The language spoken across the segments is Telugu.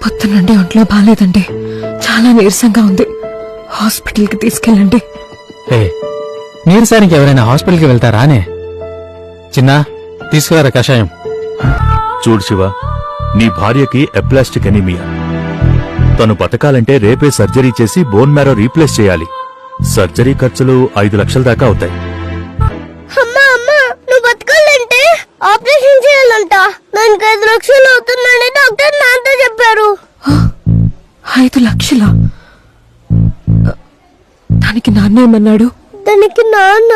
పొద్దునండి ఒంట్లో బాగాలేదండి, చాలా నీరసంగా ఉంది. హాస్పిటల్కి తీసుకెళ్ళండి. నీరసానికి ఎవరైనా హాస్పిటల్కి వెళ్తారా అనే? చిన్న తీసుకురా కషాయం. చూడు శివ, నీ భార్యకి ఎప్లాస్టిక్ ఎనీమియా. తను బతకాలంటే రేపే సర్జరీ చేసి బోన్ మ్యారో రీప్లేస్ చేయాలి. సర్జరీ ఖర్చులు 5 లక్షల దాకా అవుతాయి. అమ్మా నువ్వు బతకాలంటే ఆపరేషన్ చేయాలంట. దానికి 5 లక్షలు అవుతుందని డాక్టర్ నాతో చెప్పారు. 5 లక్షలా? దానికి నాన్నేమన్నాడు? దానికి నాన్న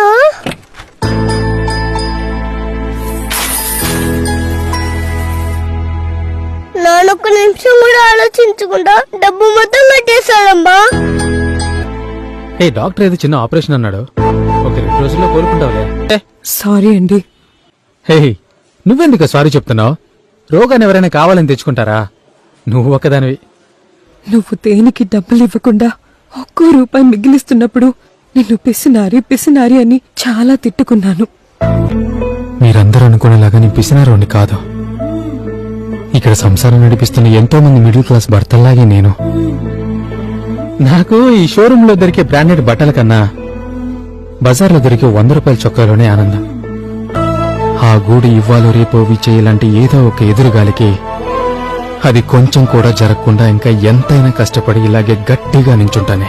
ఒక్క నిమిషం కూడా ఆలోచించకుండా డబ్బు మొత్తం కట్టేశాడమ్మా. డాక్టర్ ఏదో చిన్న ఆపరేషన్ అన్నాడు, ఒక 2 రోజుల్లో కోలుకుంటావులే. సారీ అండి. నువ్వెందుకు సారీ చెప్తున్నావు? రోగాన్ని ఎవరైనా కావాలని తెచ్చుకుంటారా? నువ్వు ఒకదానివి. నువ్వు దేనికి డబ్బులు ఇవ్వకుండా ₹1 మిగిలిస్తున్నప్పుడు నిన్ను పిసినారి అని చాలా తిట్టుకున్నాను. మీరందరూ అనుకునేలాగా నేను పిసినారోని కాదు. ఇక్కడ సంసారం నడిపిస్తున్న ఎంతో మంది మిడిల్ క్లాస్ భర్తల్లాగే నేను. నాకు ఈ షోరూమ్ లో దొరికే బ్రాండెడ్ బట్టల కన్నా బజార్లో దొరికే ₹100 చొక్కాలోనే ఆనందం. ఆ గూడు ఇవ్వాలో రేపో విచేయాలంటే ఏదో ఒక ఎదురుగాలికి అది కొంచెం కూడా జరగకుండా ఇంకా ఎంతైనా కష్టపడి ఇలాగే గట్టిగా నించుంటానే.